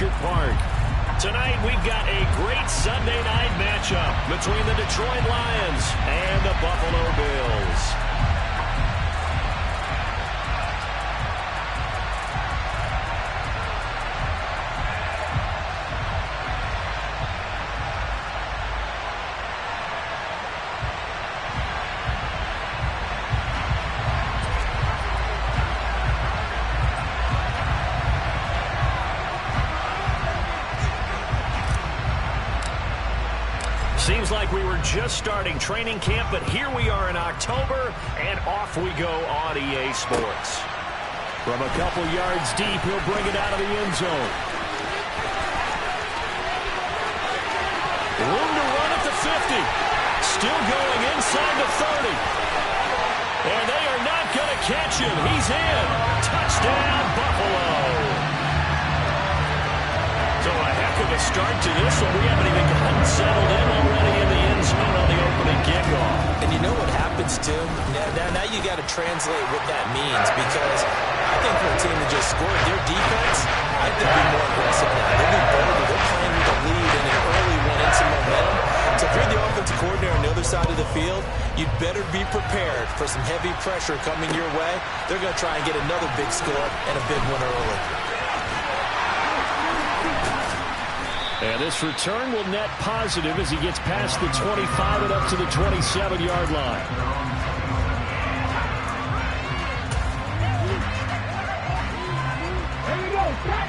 Orchard Park. Tonight, we've got a great Sunday night matchup between the Detroit Lions and the Buffalo Bills. Seems like we were just starting training camp, but here we are in October, and off we go on EA Sports. From a couple yards deep, he'll bring it out of the end zone. Room to run at the 50. Still going inside the 30. And they are not going to catch him. He's in. Touchdown, Buffalo. So a heck of a start to this one. We haven't even gotten settled in already in the end zone on the opening kickoff. And you know what happens, too? Now you got to translate what that means, because I think for a team that just scored, their defense, I think they'll be more aggressive now. They'll be bolder. They're playing with a lead and an early one and some momentum. So if you're the offensive coordinator on the other side of the field, you'd better be prepared for some heavy pressure coming your way. They're going to try and get another big score and a big one early. And this return will net positive as he gets past the 25 and up to the 27-yard line. There you go, set.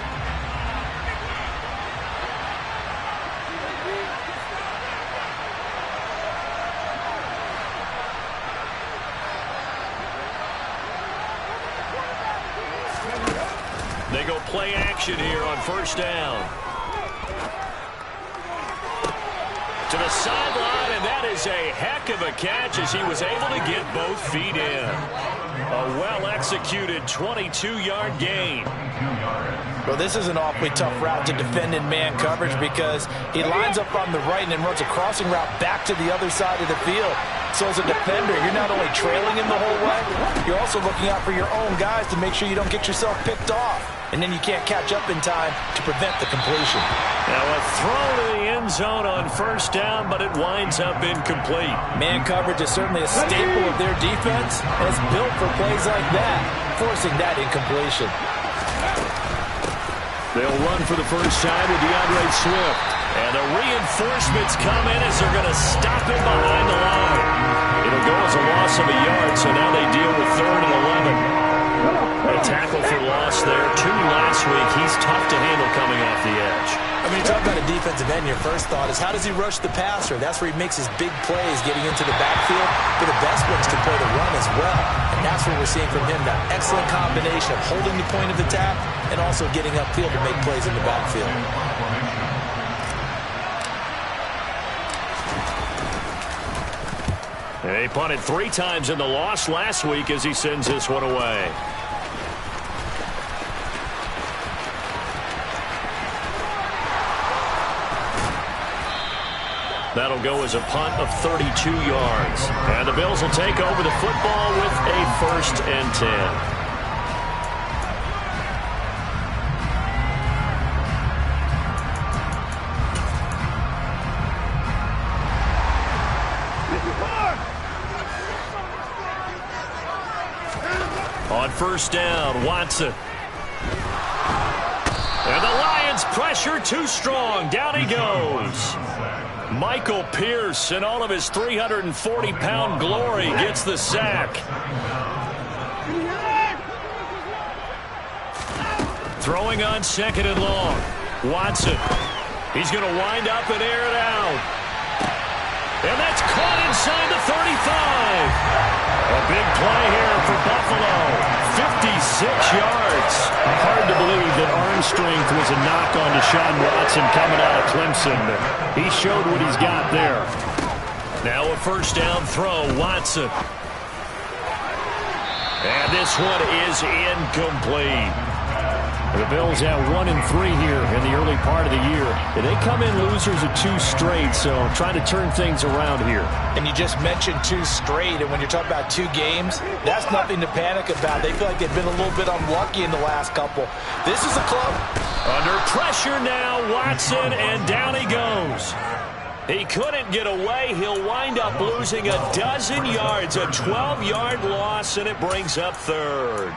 They go play action here on first down. To the sideline, and that is a heck of a catch as he was able to get both feet in. A well-executed 22-yard gain. Well, this is an awfully tough route to defend in man coverage, because he lines up on the right and then runs a crossing route back to the other side of the field. So as a defender, you're not only trailing him the whole way, you're also looking out for your own guys to make sure you don't get yourself picked off. And then you can't catch up in time to prevent the completion. Now a throw to the end zone on first down, but it winds up incomplete. Man coverage is certainly a staple of their defense, and it's built for plays like that, forcing that incompletion. They'll run for the first time with DeAndre Swift. And the reinforcements come in as they're going to stop him behind the line. It'll go as a loss of a yard, so now they deal with 3rd and 11. A tackle for loss there. 2 last week. He's tough to handle coming off the edge. I mean, you talk about a defensive end, your first thought is, how does he rush the passer? That's where he makes his big plays getting into the backfield. But the best ones can play the run as well. And that's what we're seeing from him, that excellent combination of holding the point of attack and also getting upfield to make plays in the backfield. They punted 3 times in the loss last week as he sends this one away. That'll go as a punt of 32 yards. And the Bills will take over the football with a 1st and 10. On first down, Watson. And the Lions pressure too strong. Down he goes. Michael Pierce, in all of his 340-pound glory, gets the sack. Throwing on 2nd and long. Watson. He's going to wind up and air it out. And that's caught inside the 35. A big play here for Buffalo. 56 yards. Hard to believe that arm strength was a knock on Deshaun Watson coming out of Clemson. But he showed what he's got there. Now a first down throw, Watson. And this one is incomplete. The Bills have 1-3 here in the early part of the year. They come in losers of 2 straight, so trying to turn things around here. And you just mentioned 2 straight, and when you're talking about 2 games, that's nothing to panic about. They feel like they've been a little bit unlucky in the last couple. This is a club. Under pressure now, Watson, and down he goes. He couldn't get away. He'll wind up losing a dozen yards, a 12-yard loss, and it brings up 3rd.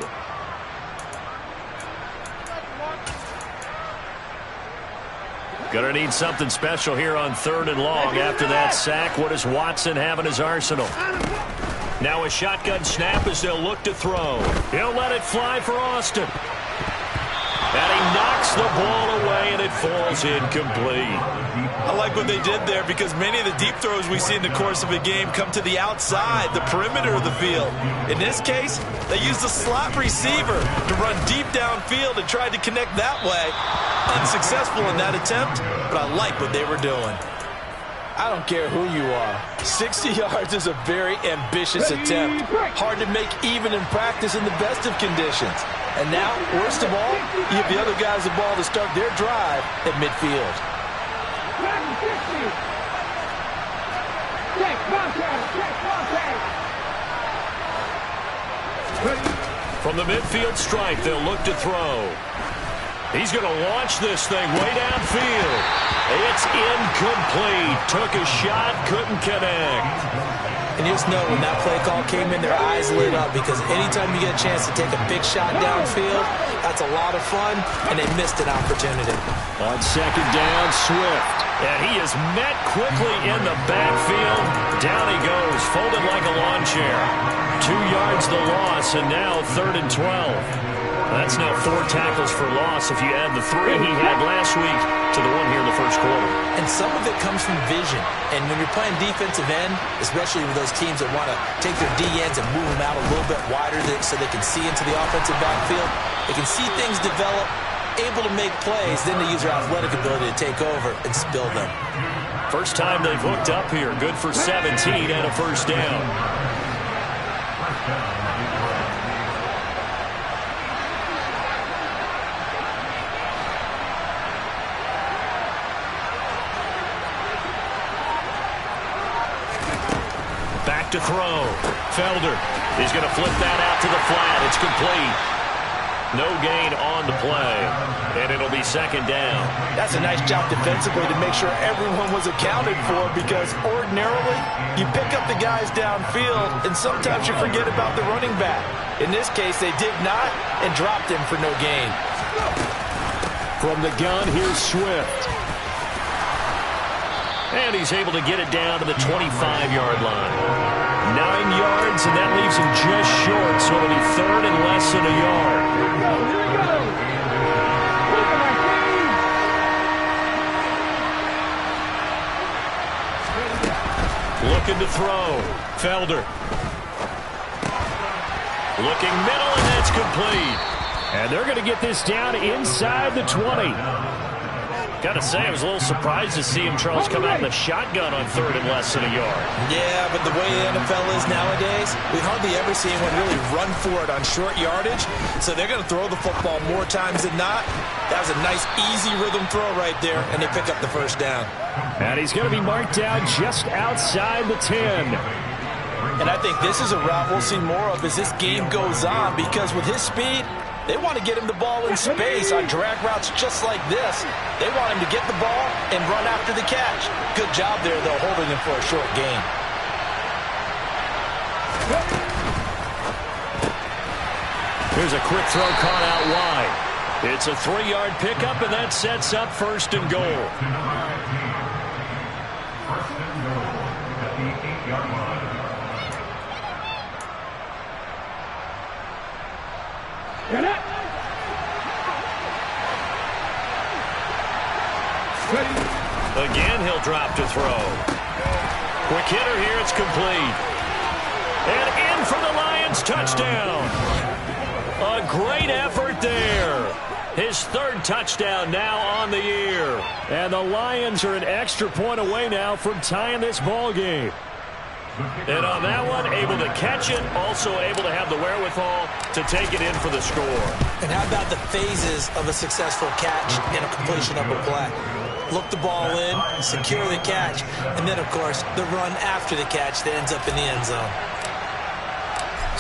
Gonna need something special here on 3rd and long. After that sack, what does Watson have in his arsenal? Now a shotgun snap as they'll look to throw. He'll let it fly for Austin. And he knocks the ball away, and it falls incomplete. I like what they did there because many of the deep throws we see in the course of a game come to the outside, the perimeter of the field. In this case, they used a slot receiver to run deep downfield and tried to connect that way. Unsuccessful in that attempt, but I like what they were doing. I don't care who you are. 60 yards is a very ambitious attempt. Hard to make even in practice in the best of conditions. And now, worst of all, you give the other guys the ball to start their drive at midfield. From the midfield stripe, they'll look to throw. He's going to launch this thing way downfield. It's incomplete. Took a shot, couldn't connect. And you just know when that play call came in, their eyes lit up because anytime you get a chance to take a big shot downfield, that's a lot of fun, and they missed an opportunity. On 2nd down, Swift. And he is met quickly in the backfield. Down he goes, folded like a lawn chair. 2 yards the loss, and now 3rd and 12. That's now 4 tackles for loss if you add the 3 he had last week to the 1 here in the first quarter. And some of it comes from vision. And when you're playing defensive end, especially with those teams that want to take their D ends and move them out a little bit wider so they can see into the offensive backfield, they can see things develop, able to make plays, then they use their athletic ability to take over and spill them. First time they've hooked up here. Good for 17 and a first down. Back to throw. Felder. He's going to flip that out to the flat. It's complete. No gain on the play. And it'll be 2nd down. That's a nice job defensively to make sure everyone was accounted for because ordinarily you pick up the guys downfield and sometimes you forget about the running back. In this case, they did not and dropped him for no gain. From the gun, here's Swift. And he's able to get it down to the 25-yard line. 9 yards, and that leaves him just short, so it'll be 3rd and less than a yard. Looking to throw. Felder. Looking middle, and that's complete. And they're going to get this down inside the 20. Gotta say, I was a little surprised to see him, Charles, come out in the shotgun on 3rd and less than a yard. Yeah, but the way the NFL is nowadays, we hardly ever see anyone really run for it on short yardage. So they're going to throw the football more times than not. That was a nice, easy rhythm throw right there, and they pick up the first down. And he's going to be marked down just outside the 10. And I think this is a route we'll see more of as this game goes on because with his speed, they want to get him the ball in space on drag routes just like this. They want him to get the ball and run after the catch. Good job there, though, holding him for a short gain. Here's a quick throw caught out wide. It's a 3-yard pickup, and that sets up 1st and goal. Again, he'll drop to throw. Quick hitter here, it's complete. And in for the Lions, touchdown. A great effort there. His 3rd touchdown now on the year. And the Lions are an extra point away now from tying this ball game. And on that one, able to catch it, also able to have the wherewithal to take it in for the score. And how about the phases of a successful catch and a completion of a play? Look the ball in, secure the catch, and then, of course, the run after the catch that ends up in the end zone.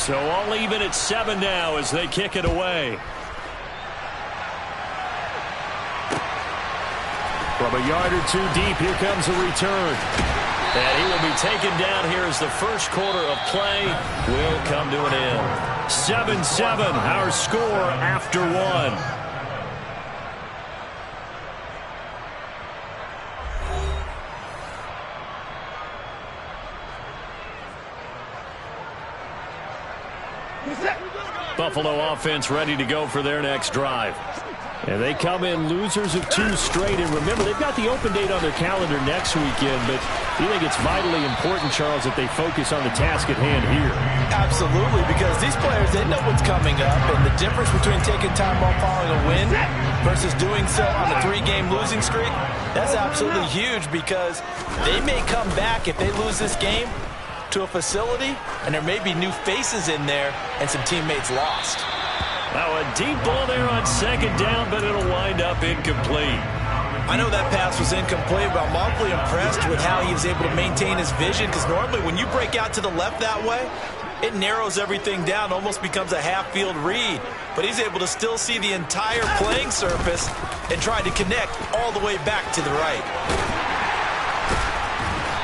So all even at 7 now as they kick it away. From a yard or two deep, here comes a return. And he will be taken down here as the first quarter of play will come to an end. 7-7, our score after 1. Buffalo offense ready to go for their next drive. And they come in losers of 2 straight. And remember, they've got the open date on their calendar next weekend. But you think it's vitally important, Charles, that they focus on the task at hand here? Absolutely, because these players, they know what's coming up. And the difference between taking time off following a win versus doing so on a 3-game losing streak, that's absolutely huge, because they may come back if they lose this game to a facility, and there may be new faces in there and some teammates lost. Now a deep ball there on 2nd down, but it'll wind up incomplete. I know that pass was incomplete, but I'm awfully impressed with how he was able to maintain his vision, because normally when you break out to the left that way, it narrows everything down, almost becomes a half-field read. But he's able to still see the entire playing surface and try to connect all the way back to the right.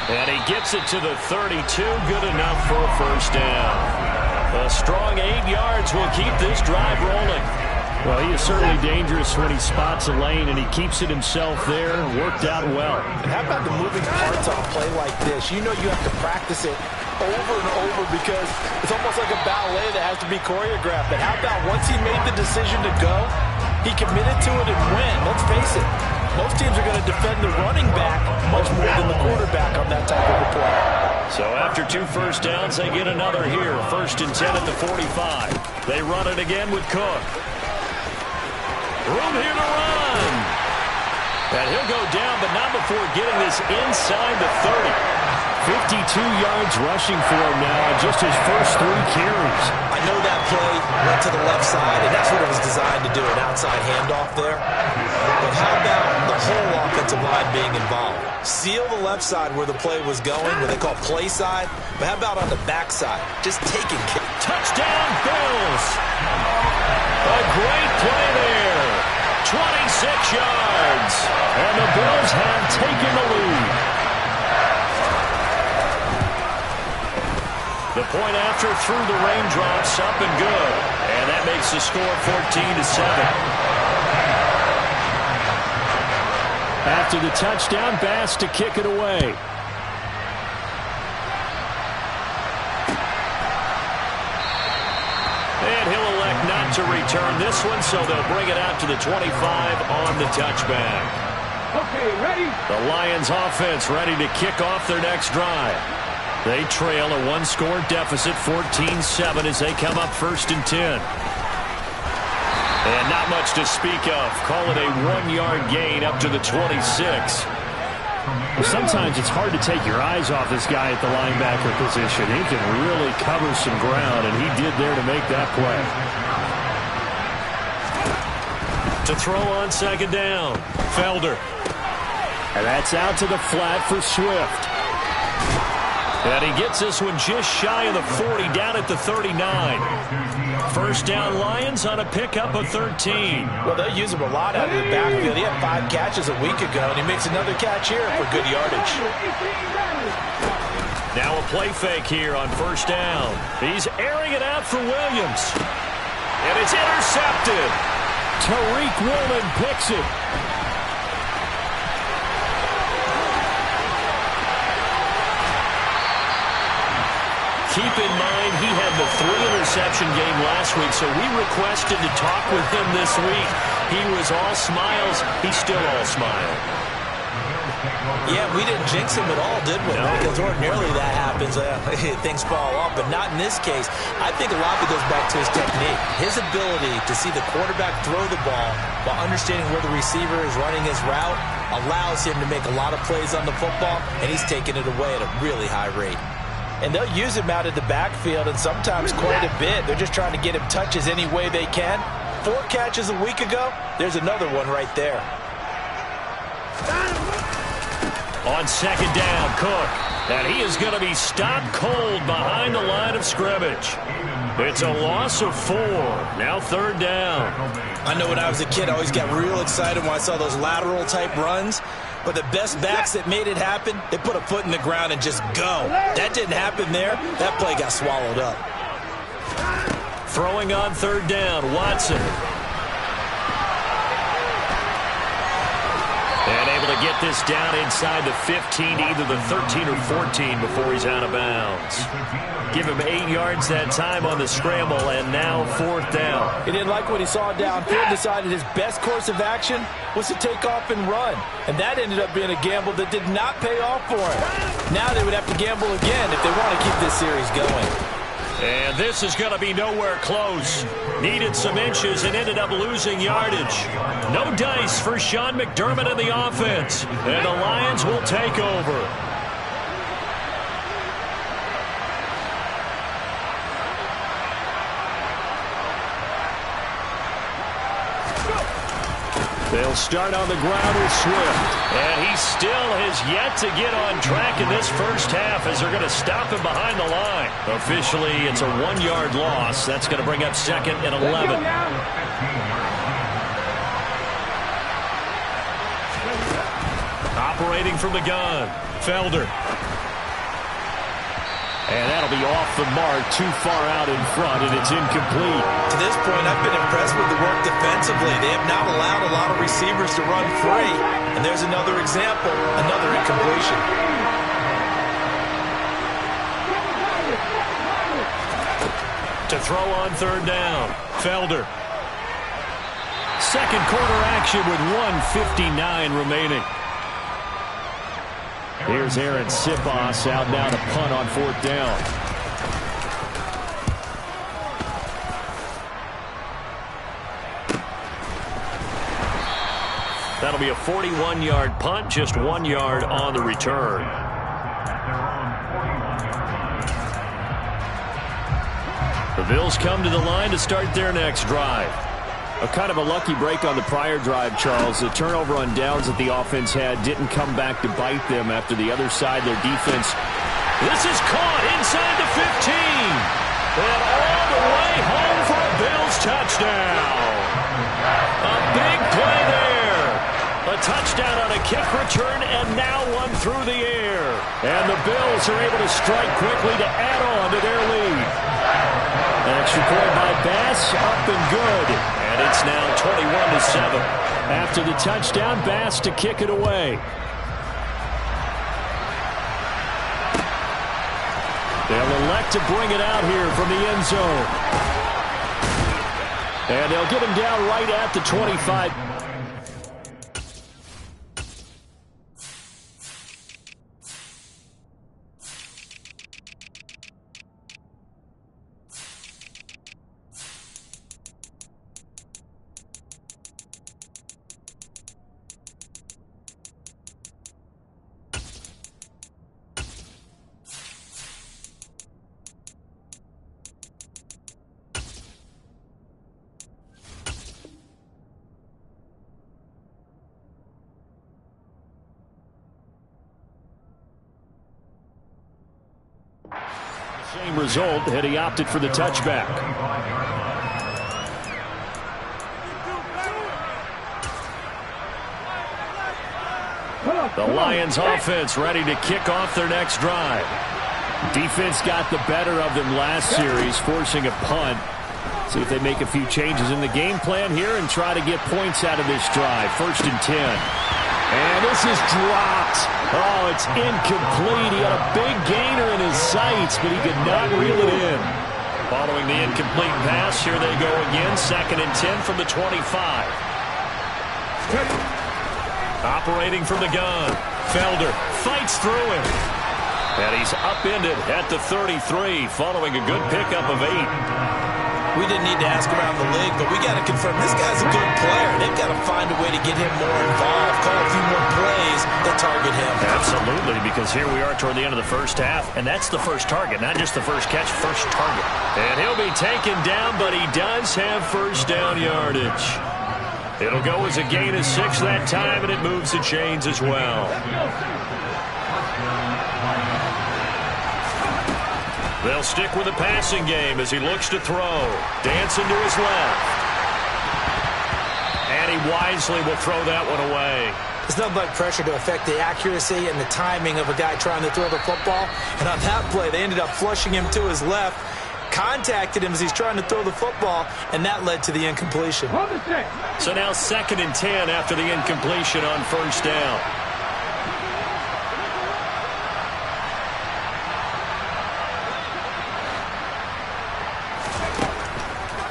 And he gets it to the 32, good enough for a first down. A strong 8 yards will keep this drive rolling. Well, he is certainly dangerous when he spots a lane, and he keeps it himself there. Worked out well. And how about the moving parts on a play like this? You know you have to practice it over and over, because it's almost like a ballet that has to be choreographed. But how about once he made the decision to go, he committed to it and went. Let's face it, most teams are going to defend the running back much more than the quarterback on that type of a play. So after 2 first downs, they get another here. 1st and 10 at the 45. They run it again with Cook. Room here to run. And he'll go down, but not before getting this inside the 30. 52 yards rushing for him now on just his first 3 carries. I know that play went to the left side, and that's what it was designed to do, an outside handoff there. But how about the whole offensive line being involved? Seal the left side where the play was going, what they call play side. But how about on the back side? Just taking care. Touchdown, Bills. A great play there. 26 yards. And the Bills have taken the lead. The point after through the raindrops, up and good. And that makes the score 14-7. After the touchdown, Bass to kick it away. And he'll elect not to return this one, so they'll bring it out to the 25 on the touchback. Okay, ready? The Lions offense ready to kick off their next drive. They trail a 1-score deficit, 14-7, as they come up 1st and 10. And not much to speak of. Call it a 1-yard gain up to the 26. Well, sometimes it's hard to take your eyes off this guy at the linebacker position. He can really cover some ground, and he did there to make that play. To throw on 2nd down, Felder. And that's out to the flat for Swift. And he gets this one just shy of the 40, down at the 39. First down, Lions on a pickup of 13. Well, they'll use him a lot out of the backfield. He had 5 catches a week ago, and he makes another catch here for good yardage. Now a play fake here on 1st down. He's airing it out for Williams. And it's intercepted. Tariq Woolen picks it. Keep in mind, he had the 3-interception game last week, so we requested to talk with him this week. He was all smiles. He's still all smile. Yeah, we didn't jinx him at all, did we? No. Because ordinarily that happens. Things fall off, but not in this case. I think a lot of it goes back to his technique. His ability to see the quarterback throw the ball while understanding where the receiver is running his route allows him to make a lot of plays on the football, and he's taking it away at a really high rate. and they'll use him out of the backfield, and sometimes quite a bit. They're just trying to get him touches any way they can. 4 catches a week ago, there's another one right there. On second down, Cook. And he is going to be stopped cold behind the line of scrimmage. It's a loss of 4. Now third down. I know when I was a kid, I always got real excited when I saw those lateral-type runs. But the best backs that made it happen, they put a foot in the ground and just go. That didn't happen there. That play got swallowed up. Throwing on third down, Watson. And able to get this down inside the 15, either the 13 or 14 before he's out of bounds. Give him 8 yards that time on the scramble, and now fourth down. He didn't like what he saw downfield, decided his best course of action was to take off and run. And that ended up being a gamble that did not pay off for him. Now they would have to gamble again if they want to keep this series going. And this is going to be nowhere close. Needed some inches and ended up losing yardage. No dice for Sean McDermott and the offense. And the Lions will take over. They'll start on the ground with Swift. And he still has yet to get on track in this first half as they're going to stop him behind the line. Officially, it's a 1-yard loss. That's going to bring up second and 11. Operating from the gun, Felder. And that'll be off the mark, too far out in front, and it's incomplete. To this point, I've been impressed with the work defensively. They have not allowed a lot of receivers to run free. And there's another example, another incompletion. To throw on third down, Felder. Second quarter action with 1:59 remaining. Here's Aaron Sipos out now to punt on fourth down. That'll be a 41-yard punt, just 1 yard on the return. The Bills come to the line to start their next drive. A kind of a lucky break on the prior drive, Charles. The turnover on downs that the offense had didn't come back to bite them after the other side, their defense. This is caught inside the 15. And all the way home for a Bills touchdown. A big play there. A touchdown on a kick return, and now one through the air. And the Bills are able to strike quickly to add on to their lead. An extra point by Bass, up and good. And it's now 21-7. After the touchdown, Bass to kick it away. They'll elect to bring it out here from the end zone. And they'll get him down right at the 25. Same result had he opted for the touchback. The Lions offense ready to kick off their next drive. Defense got the better of them last series, forcing a punt. See if they make a few changes in the game plan here and try to get points out of this drive. 1st and 10. And this is dropped. Oh, it's incomplete. He had a big gainer in his sights, but he could not reel it in. Following the incomplete pass, here they go again. 2nd and 10 from the 25. Operating from the gun. Felder fights through him. And he's upended at the 33, following a good pickup of 8. We didn't need to ask around the league, but we got to confirm this guy's a good player. They've got to find a way to get him more involved, call a few more plays that target him. Absolutely, because here we are toward the end of the first half, and that's the first target, not just the first catch, first target. And he'll be taken down, but he does have first down yardage. It'll go as a gain of 6 that time, and it moves the chains as well. They'll stick with the passing game as he looks to throw. Dancing to his left. And he wisely will throw that one away. There's nothing like pressure to affect the accuracy and the timing of a guy trying to throw the football. And on that play, they ended up flushing him to his left, contacted him as he's trying to throw the football, and that led to the incompletion. So now 2nd and 10 after the incompletion on first down.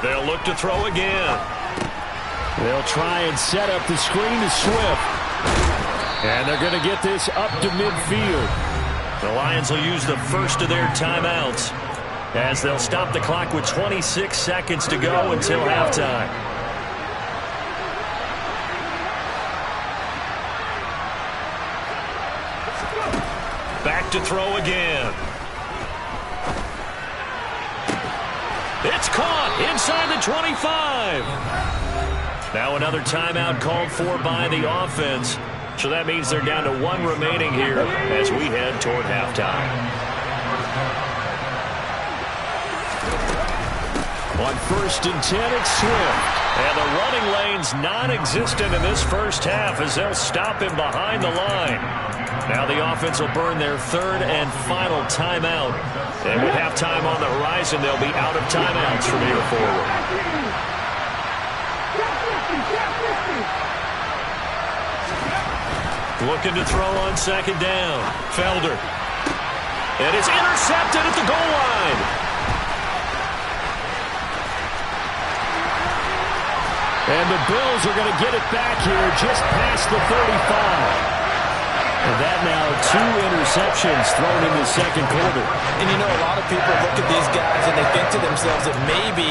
They'll look to throw again. They'll try and set up the screen to Swift. And they're going to get this up to midfield. The Lions will use the first of their timeouts as they'll stop the clock with 26 seconds to go until halftime. Back to throw again. It's caught inside the 25. Now another timeout called for by the offense. So that means they're down to 1 remaining here as we head toward halftime. On 1st and 10, it's Swift. And the running lane's non-existent in this first half as they'll stop him behind the line. Now the offense will burn their 3rd and final timeout. And with halftime on the horizon, they'll be out of timeouts from here forward. Looking to throw on 2nd down. Felder. And it's intercepted at the goal line. And the Bills are going to get it back here just past the 35. And that now 2 interceptions thrown in the second quarter. And you know, a lot of people look at these guys and they think to themselves that maybe,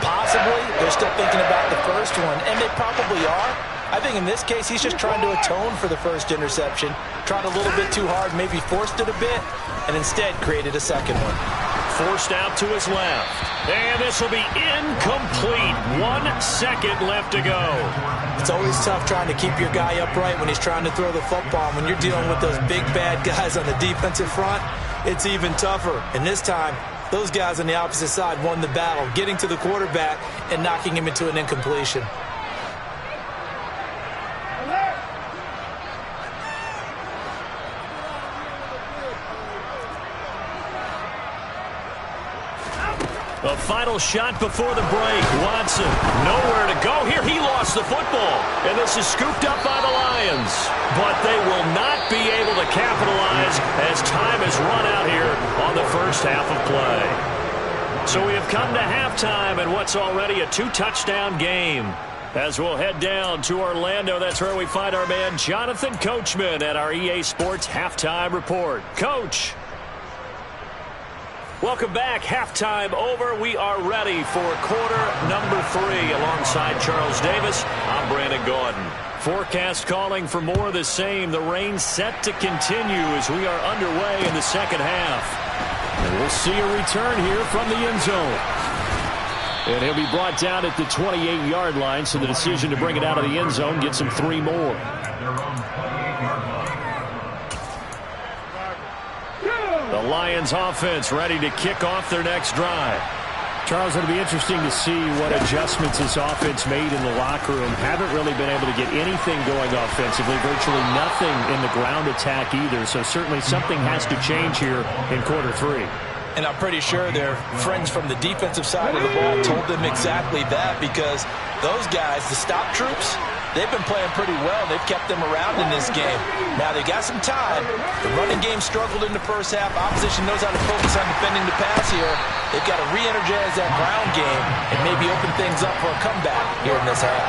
possibly, they're still thinking about the first one. And they probably are. I think in this case, he's just trying to atone for the first interception. Tried a little bit too hard, maybe forced it a bit, and instead created a second one. Forced out to his left. And this will be incomplete. 1 second left to go. It's always tough trying to keep your guy upright when he's trying to throw the football. When you're dealing with those big, bad guys on the defensive front, it's even tougher. And this time, those guys on the opposite side won the battle, getting to the quarterback and knocking him into an incompletion. A final shot before the break. Watson, nowhere to go here. He lost the football. And this is scooped up by the Lions. But they will not be able to capitalize as time has run out here on the first half of play. So we have come to halftime in what's already a 2-touchdown game. As we'll head down to Orlando, that's where we find our man Jonathan Coachman at our EA Sports Halftime Report. Coach. Welcome back. Halftime over. We are ready for quarter number 3. Alongside Charles Davis, I'm Brandon Gordon. Forecast calling for more of the same. The rain set to continue as we are underway in the second half. And we'll see a return here from the end zone. And he'll be brought down at the 28-yard line, so the decision to bring it out of the end zone gets him 3 more. The Lions offense ready to kick off their next drive. Charles, it'll be interesting to see what adjustments this offense made in the locker room. Haven't really been able to get anything going offensively, virtually nothing in the ground attack either. So certainly something has to change here in quarter 3. And I'm pretty sure their friends from the defensive side of the ball told them exactly that, because those guys, the stop troops, they've been playing pretty well. They've kept them around in this game. Now, they got some time. The running game struggled in the first half. Opposition knows how to focus on defending the pass here. They've got to re-energize that ground game and maybe open things up for a comeback here in this half.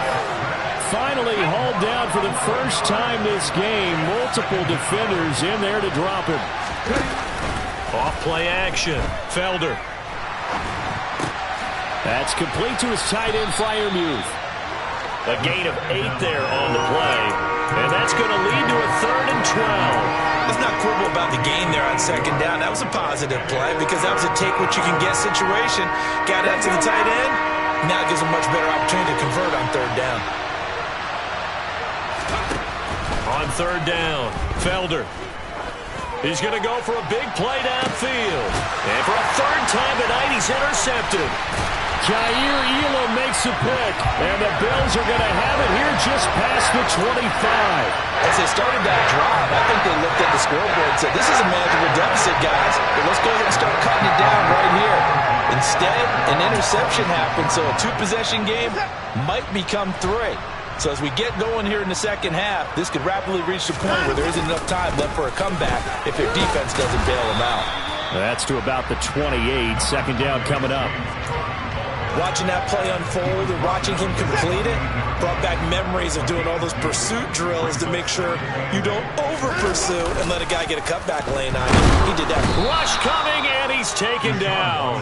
Finally hauled down for the first time this game. Multiple defenders in there to drop him. Off play action. Felder. That's complete to his tight end, Freiermuth. A gain of 8 there on the play. And that's going to lead to a 3rd and 12. Let's not quibble about the gain there on 2nd down. That was a positive play because that was a take-what-you-can-get situation. Got out to the tight end. Now it gives a much better opportunity to convert on 3rd down. On 3rd down, Felder. He's going to go for a big play downfield. And for a 3rd time tonight, he's intercepted. Jair Elam makes a pick, and the Bills are going to have it here just past the 25. As they started that drive, I think they looked at the scoreboard and said, this is a manageable deficit, guys, but let's go ahead and start cutting it down right here. Instead, an interception happened, so a 2-possession game might become 3. So as we get going here in the 2nd half, this could rapidly reach the point where there isn't enough time left for a comeback if their defense doesn't bail them out. That's to about the 28. 2nd down coming up. Watching that play unfold and watching him complete it brought back memories of doing all those pursuit drills to make sure you don't over-pursue and let a guy get a cutback lane on you. He did that. Rush coming, and he's taken down.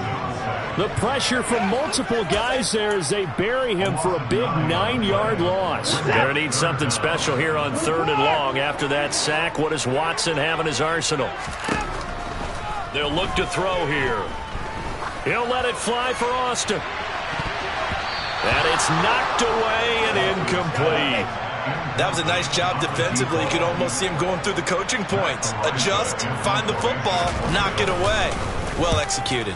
The pressure from multiple guys there as they bury him for a big 9-yard loss. They're going to need something special here on 3rd and long. After that sack, what does Watson have in his arsenal? They'll look to throw here. He'll let it fly for Austin. And it's knocked away and incomplete. That was a nice job defensively. You could almost see him going through the coaching points. Adjust, find the football, knock it away. Well executed.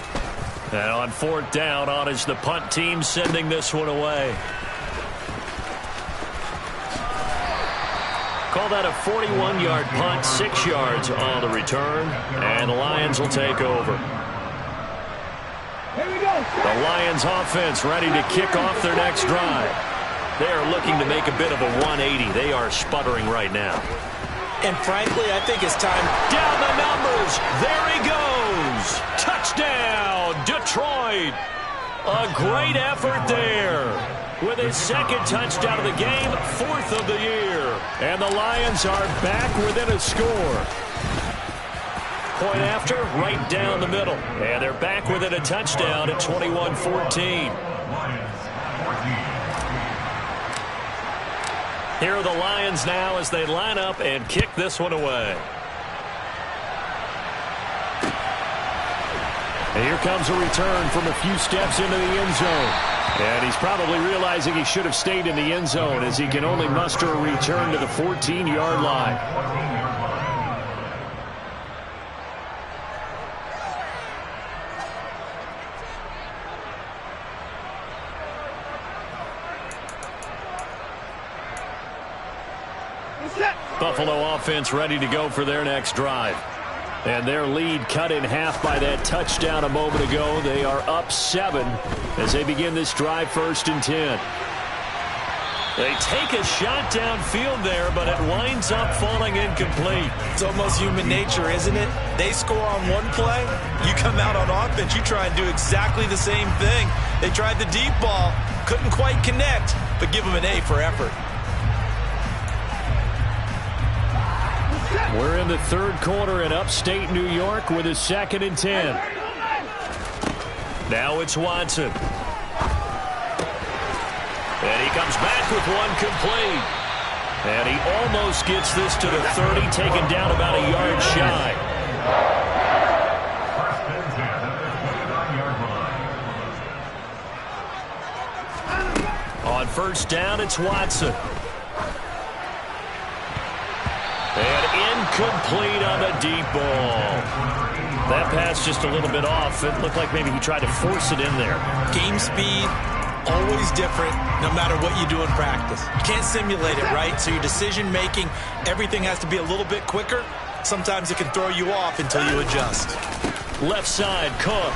And on 4th down, on is the punt team sending this one away. Call that a 41-yard punt, 6 yards on the return, and the Lions will take over. The Lions offense ready to kick off their next drive. They are looking to make a bit of a 180. They are sputtering right now. And frankly, I think it's time. Down the numbers. There he goes. Touchdown, Detroit. A great effort there. With his 2nd touchdown of the game, 4th of the year. And the Lions are back within a score. Point after, right down the middle. And they're back within a touchdown at 21-14. Here are the Lions now as they line up and kick this one away. And here comes a return from a few steps into the end zone. And he's probably realizing he should have stayed in the end zone as he can only muster a return to the 14-yard line. Buffalo offense ready to go for their next drive. And their lead cut in half by that touchdown a moment ago. They are up 7 as they begin this drive, 1st and 10. They take a shot downfield there, but it winds up falling incomplete. It's almost human nature, isn't it? They score on one play, you come out on offense, you try and do exactly the same thing. They tried the deep ball, couldn't quite connect, but give them an A for effort. We're in the 3rd quarter in upstate New York with a 2nd and 10. Now it's Watson. And he comes back with one complete. And he almost gets this to the 30, taken down about a yard shy. On 1st down, it's Watson. And incomplete on the deep ball. That pass just a little bit off. It looked like maybe he tried to force it in there. Game speed, always different, no matter what you do in practice. You can't simulate it, right? So your decision-making, everything has to be a little bit quicker. Sometimes it can throw you off until you adjust. Left side, Cook.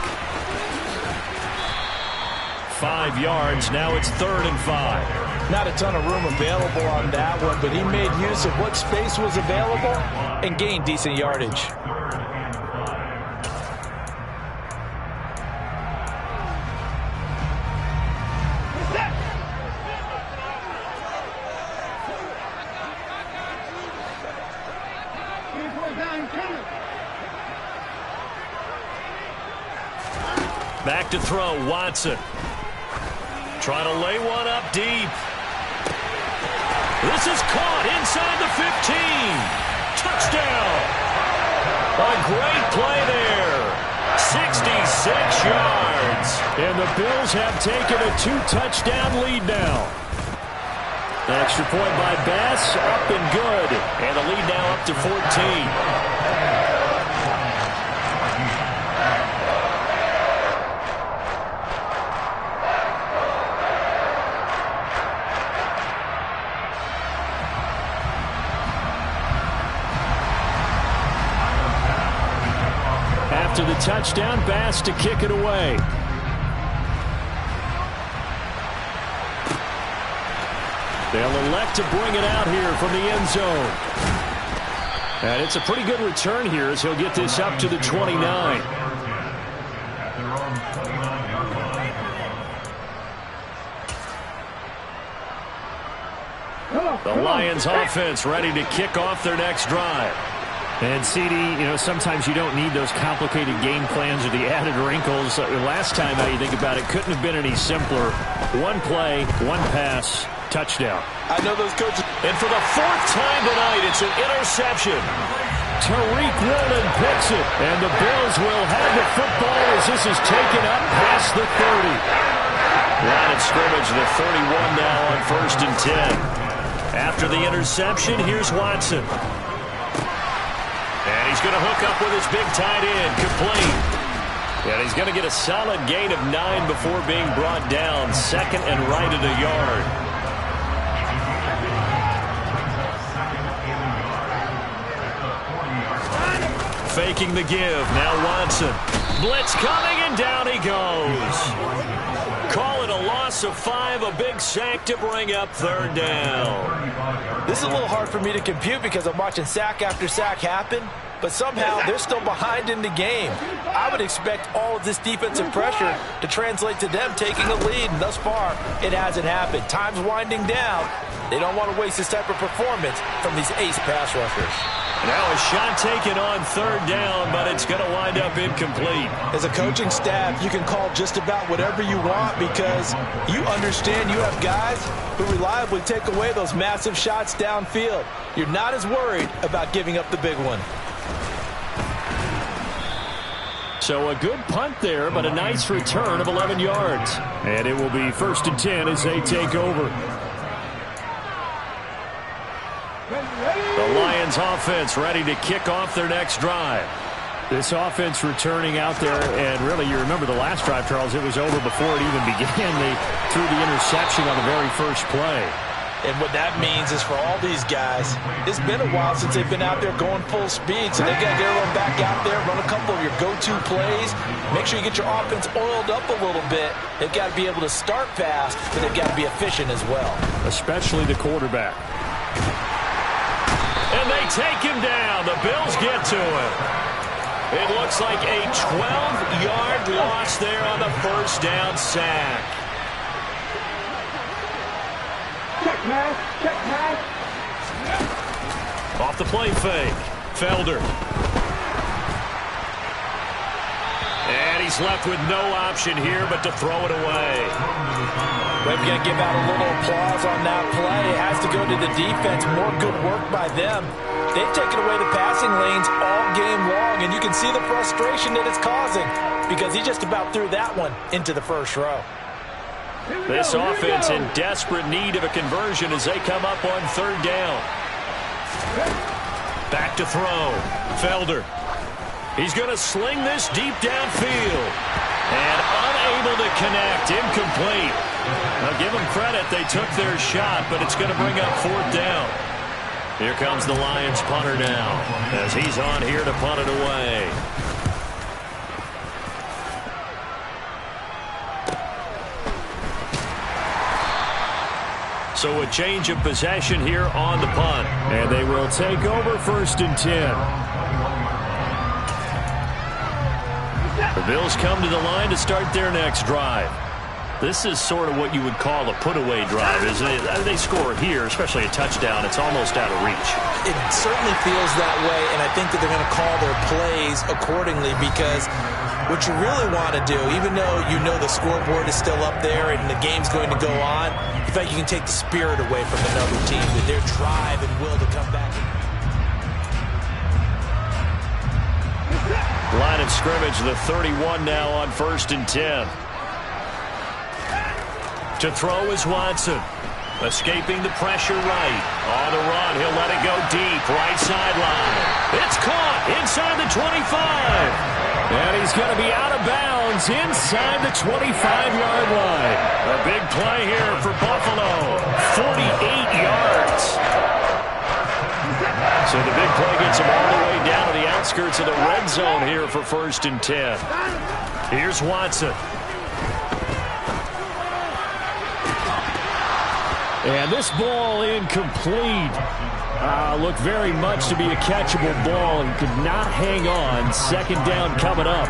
5 yards. Now it's 3rd and 5. Not a ton of room available on that one, but he made use of what space was available and gained decent yardage. Back to throw, Watson. Trying to lay one up deep. This is caught inside the 15. Touchdown. A great play there. 66 yards. And the Bills have taken a 2-touchdown lead now. An extra point by Bass, up and good. And the lead now up to 14. After the touchdown, Bass to kick it away. They'll elect to bring it out here from the end zone. And it's a pretty good return here as he'll get this up to the 29. The Lions offense ready to kick off their next drive. And CD, sometimes you don't need those complicated game plans or the added wrinkles. Last time, now you think about it, couldn't have been any simpler. One play, one pass, touchdown. I know those coaches. And for the fourth time tonight, it's an interception. Tariq Woolen picks it, and the Bills will have the football as this is taken up past the 30. Line of scrimmage, the 31 now on 1st and 10. After the interception, here's Watson. And he's going to hook up with his big tight end, complete. And he's going to get a solid gain of 9 before being brought down, second and right at a yard. Faking the give, now Watson. Blitz coming, and down he goes. Call it a loss of 5, a big sack to bring up 3rd down. This is a little hard for me to compute because I'm watching sack after sack happen, but somehow they're still behind in the game. I would expect all of this defensive pressure to translate to them taking a lead, and thus far, it hasn't happened. Time's winding down. They don't want to waste this type of performance from these ace pass rushers. Now a shot taken on 3rd down, but it's going to wind up incomplete. As a coaching staff, you can call just about whatever you want because you understand you have guys who reliably take away those massive shots downfield. You're not as worried about giving up the big one. So a good punt there, but a nice return of 11 yards. And it will be 1st and 10 as they take over. The Lions offense ready to kick off their next drive. This offense returning out there, and really you remember the last drive, Charles, it was over before it even began. They threw the interception on the very first play. And what that means is for all these guys, it's been a while since they've been out there going full speed, so they've got to get everyone back out there, run a couple of your go-to plays, make sure you get your offense oiled up a little bit. They've got to be able to start fast, but they've got to be efficient as well. Especially the quarterback. And they take him down. The Bills get to him. It looks like a 12-yard loss there on the 1st down sack. Check, man. Check, man. Off the play fake. Felder. And he's left with no option here but to throw it away. We've got to give out a little applause on that play. It has to go to the defense. More good work by them. They've taken away the passing lanes all game long, and you can see the frustration that it's causing because he just about threw that one into the first row. This offense in desperate need of a conversion as they come up on 3rd down. Back to throw. Felder. He's going to sling this deep downfield. And unable to connect. Incomplete. Now give them credit. They took their shot, but it's going to bring up 4th down. Here comes the Lions punter now as he's on here to punt it away. So a change of possession here on the punt. And they will take over 1st and 10. The Bills come to the line to start their next drive. This is sort of what you would call a put-away drive. They score here, especially a touchdown. It's almost out of reach. It certainly feels that way, and I think that they're going to call their plays accordingly because what you really want to do, even though you know the scoreboard is still up there and the game's going to go on, in fact, you can take the spirit away from another team with their drive and will to come back. Line of scrimmage, the 31 now on 1st and 10. To throw is Watson. Escaping the pressure right. On the run, he'll let it go deep. Right sideline. It's caught inside the 25. And he's going to be out of bounds inside the 25-yard line. A big play here for Buffalo. 48 yards. So the big play gets him all the way down to the outskirts of the red zone here for 1st and 10. Here's Watson. And this ball incomplete. Looked very much to be a catchable ball and could not hang on. 2nd down coming up.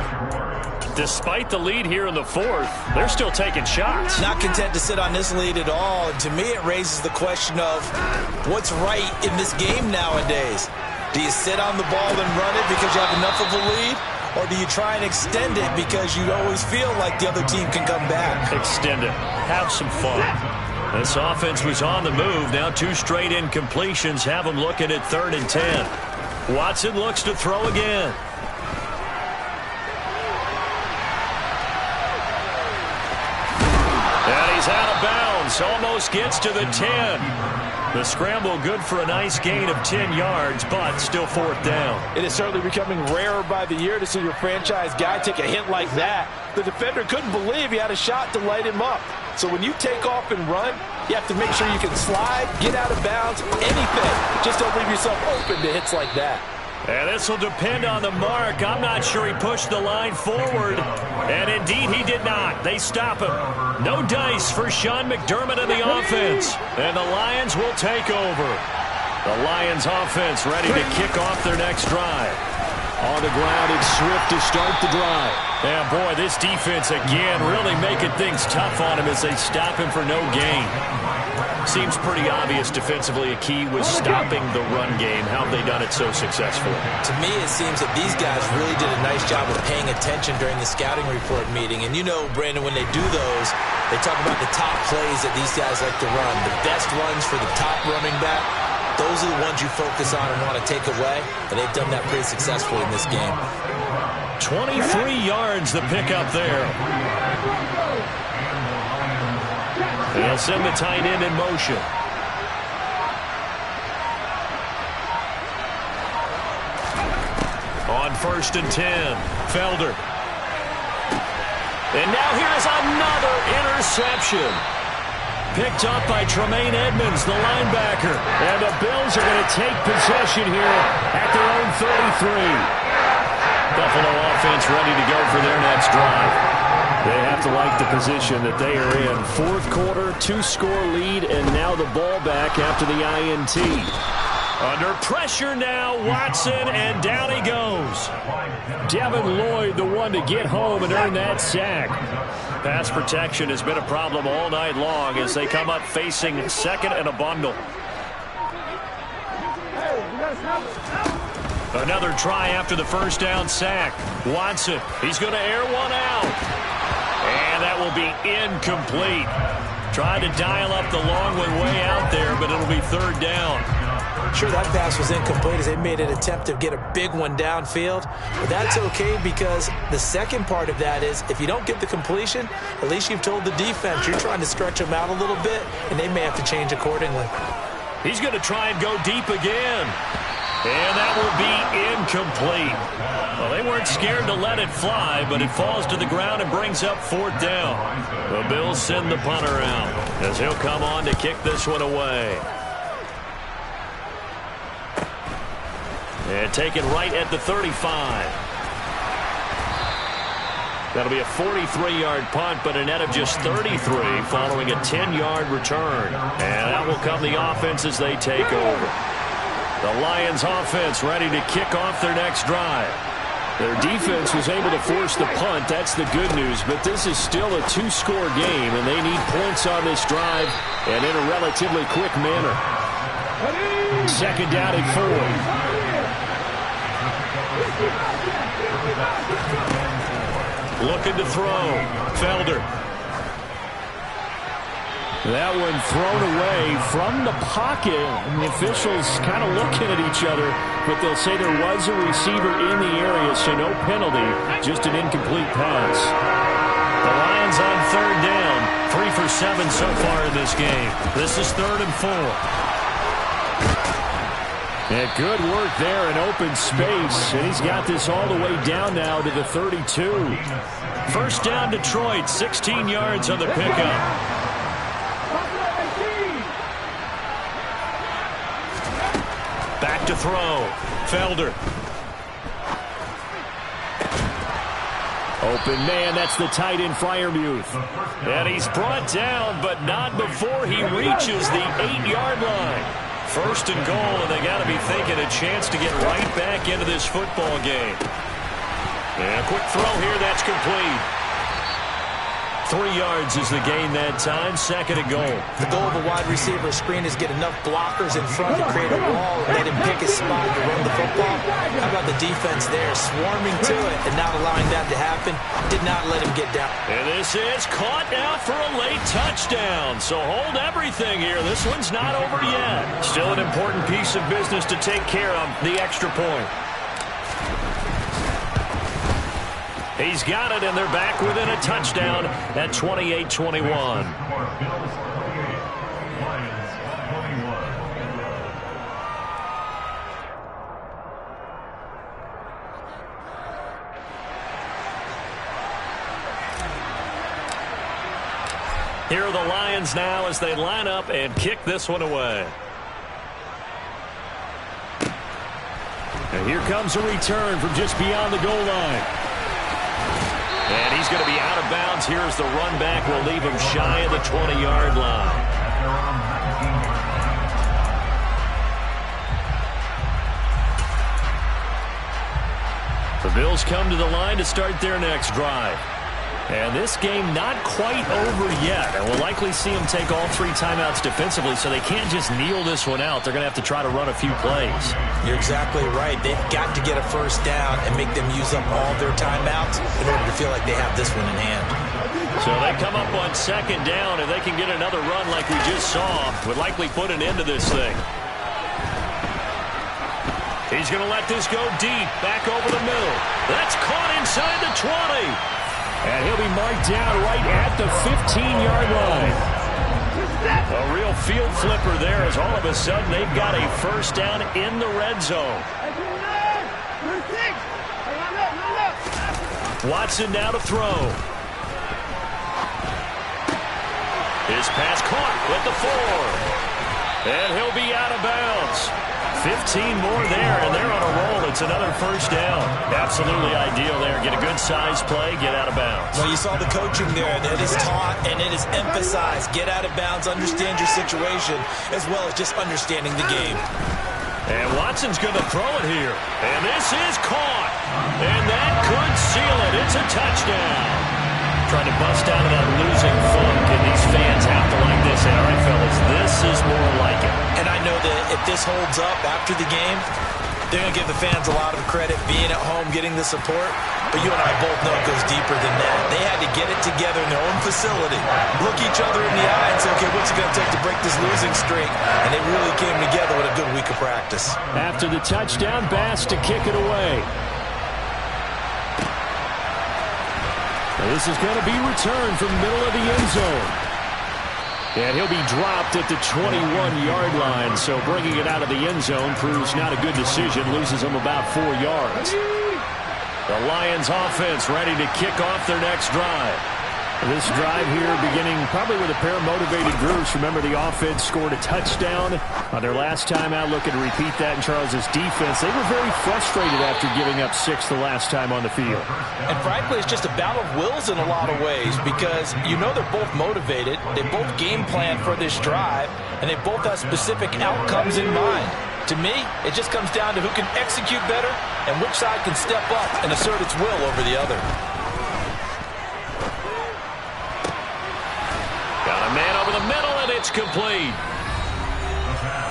Despite the lead here in the 4th, they're still taking shots. Not content to sit on this lead at all. And to me, it raises the question of what's right in this game nowadays. Do you sit on the ball and run it because you have enough of a lead? Or do you try and extend it because you always feel like the other team can come back? Extend it. Have some fun. This offense was on the move. Now 2 straight incompletions have them looking at 3rd and 10. Watson looks to throw again. And he's out of bounds. Almost gets to the 10. The scramble good for a nice gain of 10 yards, but still 4th down. It is certainly becoming rarer by the year to see your franchise guy take a hit like that. The defender couldn't believe he had a shot to light him up. So when you take off and run, you have to make sure you can slide, get out of bounds, anything. Just don't leave yourself open to hits like that. And this will depend on the mark. I'm not sure he pushed the line forward. And indeed he did not. They stop him. No dice for Sean McDermott and the offense. And the Lions will take over. The Lions offense ready to kick off their next drive. On the ground, it's Swift to start the drive. And boy, this defense again really making things tough on him as they stop him for no gain. Seems pretty obvious defensively a key was stopping the run game. How have they done it so successfully? To me, it seems that these guys really did a nice job of paying attention during the scouting report meeting. And you know, Brandon, when they do those, they talk about the top plays that these guys like to run. The best runs for the top running back. Those are the ones you focus on and want to take away. And they've done that pretty successfully in this game. 23 yards the pickup there. They'll send the tight end in motion. On 1st and 10, Felder. And now here's another interception. Picked up by Tremaine Edmonds, the linebacker. And the Bills are going to take possession here at their own 33. Buffalo offense ready to go for their next drive. They have to like the position that they are in. 4th quarter, 2-score lead, and now the ball back after the INT. Under pressure now, Watson, and down he goes. Devin Lloyd, the one to get home and earn that sack. Pass protection has been a problem all night long as they come up facing 2nd and a bundle. Another try after the 1st down sack. Watson, he's going to air one out. And that will be incomplete. Tried to dial up the long one way out there, but it'll be 3rd down. Sure, that pass was incomplete as they made an attempt to get a big one downfield. But that's okay because the second part of that is if you don't get the completion, at least you've told the defense you're trying to stretch them out a little bit, and they may have to change accordingly. He's going to try and go deep again. And that will be incomplete. Well, they weren't scared to let it fly, but it falls to the ground and brings up 4th down. The Bills send the punter out as he'll come on to kick this one away. And taken right at the 35. That'll be a 43-yard punt, but a net of just 33 following a 10-yard return. And that will come the offense as they take over. The Lions offense ready to kick off their next drive. Their defense was able to force the punt. That's the good news. But this is still a two-score game, and they need points on this drive and in a relatively quick manner. Second down and 4. Looking to throw. Felder. That one thrown away from the pocket. And the officials kind of looking at each other, but they'll say there was a receiver in the area, so no penalty, just an incomplete pass. The Lions on third down, 3 for 7 so far in this game. This is 3rd and 4. And good work there in open space, and he's got this all the way down now to the 32. First down, Detroit, 16 yards on the pickup. Back to throw. Felder. Open man, that's the tight end Freiermuth. And he's brought down, but not before he reaches the 8-yard line. First and goal, and they got to be thinking a chance to get right back into this football game. And a quick throw here, that's complete. 3 yards is the gain that time, 2nd and goal. The goal of a wide receiver screen is get enough blockers in front to create a wall and let him pick his spot to run the football. How about the defense there, swarming to it and not allowing that to happen? Did not let him get down. And this is caught now for a late touchdown. So hold everything here. This one's not over yet. Still an important piece of business to take care of, the extra point. He's got it, and they're back within a touchdown at 28-21. Here are the Lions now as they line up and kick this one away. And here comes a return from just beyond the goal line. And he's going to be out of bounds. Here's the run back. Will leave him shy of the 20-yard line. The Bills come to the line to start their next drive. And this game not quite over yet. And we'll likely see them take all 3 timeouts defensively, so they can't just kneel this one out. They're going to have to try to run a few plays. You're exactly right. They've got to get a first down and make them use up all their timeouts in order to feel like they have this one in hand. So they come up on 2nd down, and they can get another run like we just saw. Would likely put an end to this thing. He's going to let this go deep, back over the middle. That's caught inside the 20. And he'll be marked down right at the 15-yard line. A real field flipper there as all of a sudden they've got a first down in the red zone. Watson now to throw. His pass caught with the 4. And he'll be out of bounds. 15 more there, and they're on a roll. It's another first down. Absolutely ideal there. Get a good size play, get out of bounds. Well, you saw the coaching there. That is taught and it is emphasized. Get out of bounds, understand your situation, as well as just understanding the game. And Watson's going to throw it here. And this is caught. And that could seal it. It's a touchdown. Trying to bust out of that losing funk, and these fans have to like this. And all right, fellas, this is more like it. And I know that if this holds up after the game, they're going to give the fans a lot of credit being at home, getting the support. But you and I both know it goes deeper than that. They had to get it together in their own facility, look each other in the eye and say, okay, what's it going to take to break this losing streak? And they really came together with a good week of practice. After the touchdown, Bass to kick it away. This is going to be returned from the middle of the end zone. And he'll be dropped at the 21-yard line. So bringing it out of the end zone proves not a good decision. Loses him about 4 yards. The Lions offense ready to kick off their next drive. This drive here beginning probably with a pair of motivated groups. Remember, the offense scored a touchdown on their last time out. Looking to repeat that in Charles's defense. They were very frustrated after giving up 6 the last time on the field. And frankly, it's just a battle of wills in a lot of ways because you know they're both motivated. They both game plan for this drive, and they both have specific outcomes in mind. To me, it just comes down to who can execute better and which side can step up and assert its will over the other. Got a man over the middle, and it's complete.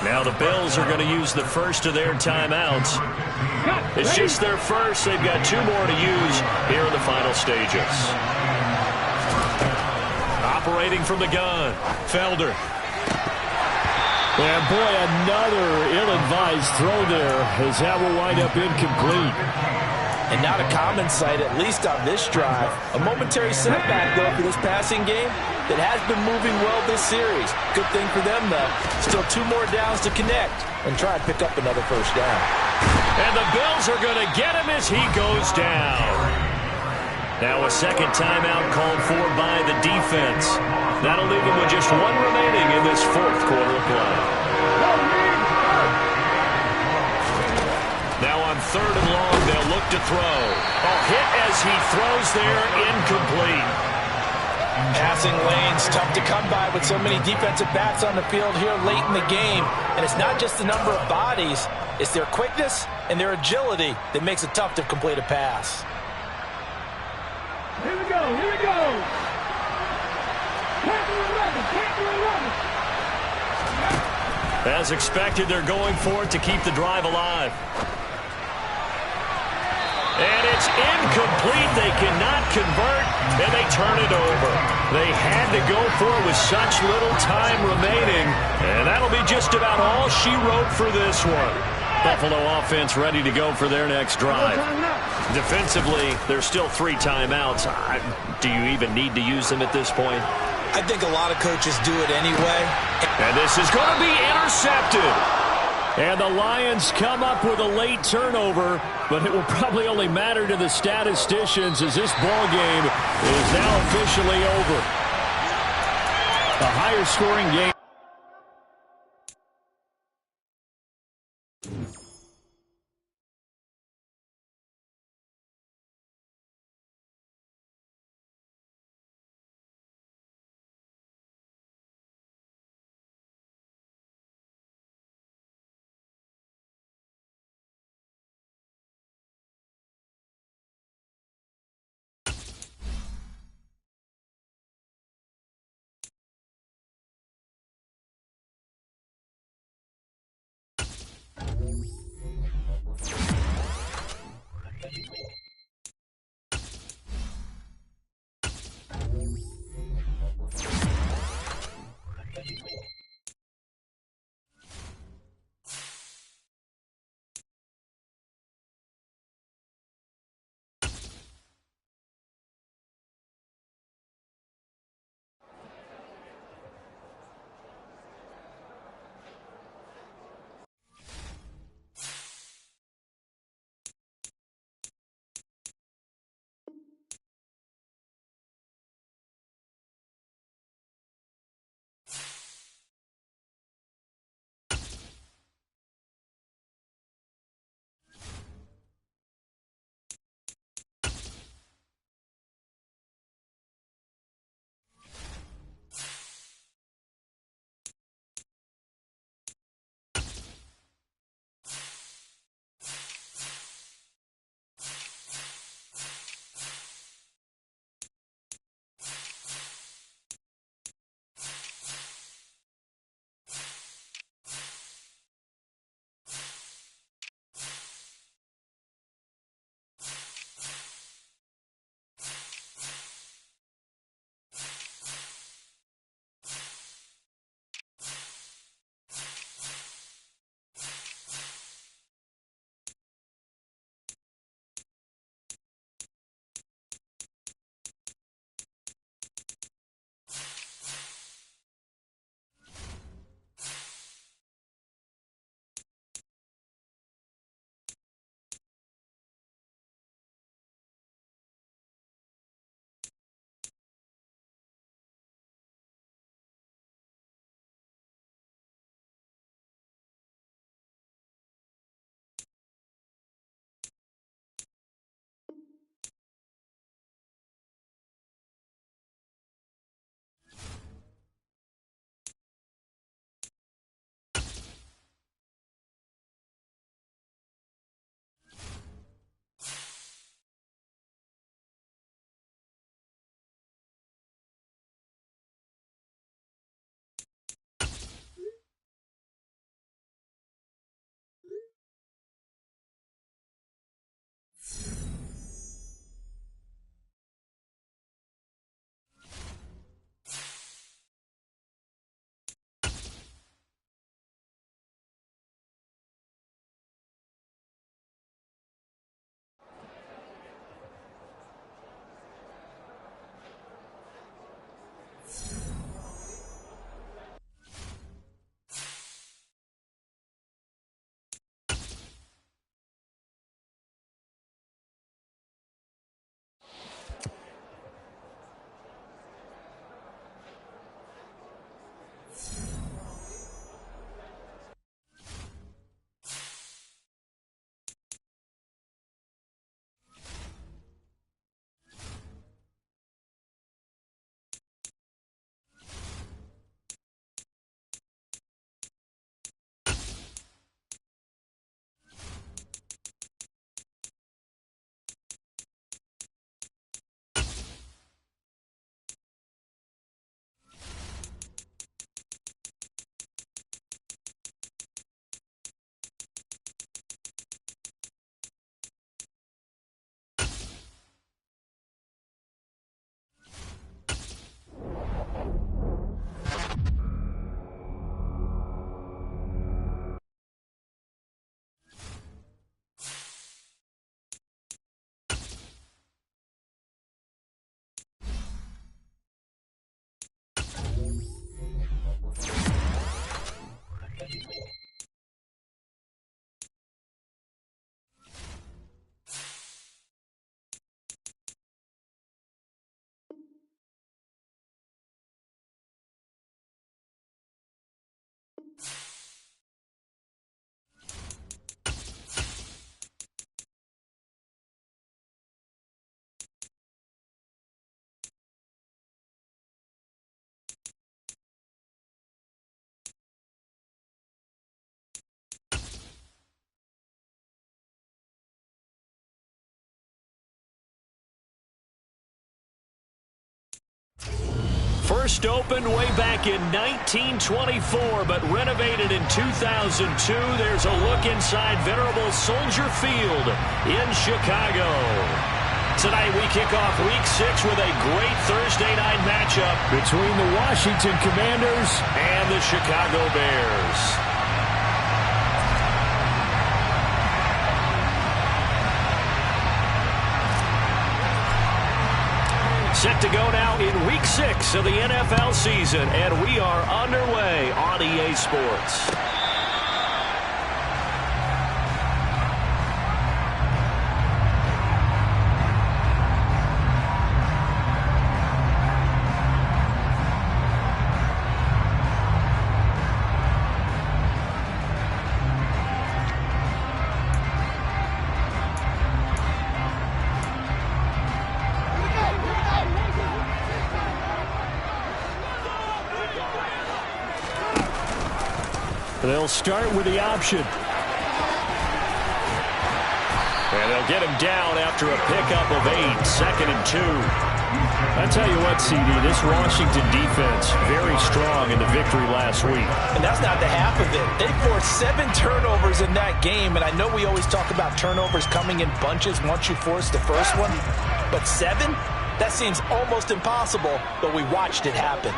Now the Bills are going to use the first of their timeouts. It's just their first. They've got 2 more to use here in the final stages. Operating from the gun, Felder. And boy, another ill-advised throw there as that will wind up incomplete. And not a common sight, at least on this drive. A momentary setback, though, for this passing game that has been moving well this series. Good thing for them, though. Still 2 more downs to connect and try and pick up another first down. And the Bills are going to get him as he goes down. Now a second timeout called for by the defense. That'll leave them with just 1 remaining in this 4th quarter of play. Now on 3rd and long, they'll look to throw. A hit as he throws there, incomplete. Passing lanes tough to come by with so many defensive backs on the field here late in the game. And it's not just the number of bodies, it's their quickness and their agility that makes it tough to complete a pass. Here we go, here we go. As expected, they're going for it to keep the drive alive. And it's incomplete. They cannot convert, and they turn it over. They had to go for it with such little time remaining, and that'll be just about all she wrote for this one. Buffalo offense ready to go for their next drive. Defensively, there's still 3 timeouts. Do you even need to use them at this point? I think a lot of coaches do it anyway. And this is going to be intercepted. And the Lions come up with a late turnover, but it will probably only matter to the statisticians as this ball game is now officially over. A higher scoring game. first opened way back in 1924, but renovated in 2002. There's a look inside venerable Soldier Field in Chicago. Tonight we kick off Week 6 with a great Thursday night matchup between the Washington Commanders and the Chicago Bears. Set to go now in Week 6 of the NFL season, and we are underway on EA Sports. They'll start with the option. And they'll get him down after a pickup of 8, 2nd and 2. I tell you what, CD, this Washington defense, very strong in the victory last week. And that's not the half of it. They forced 7 turnovers in that game, and I know we always talk about turnovers coming in bunches once you force the first one, but 7? That seems almost impossible, but we watched it happen.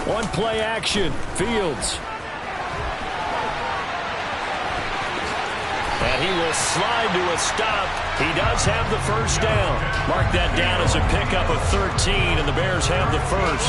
One play action, Fields. And he will slide to a stop. He does have the first down. Mark that down as a pickup of 13, and the Bears have the first.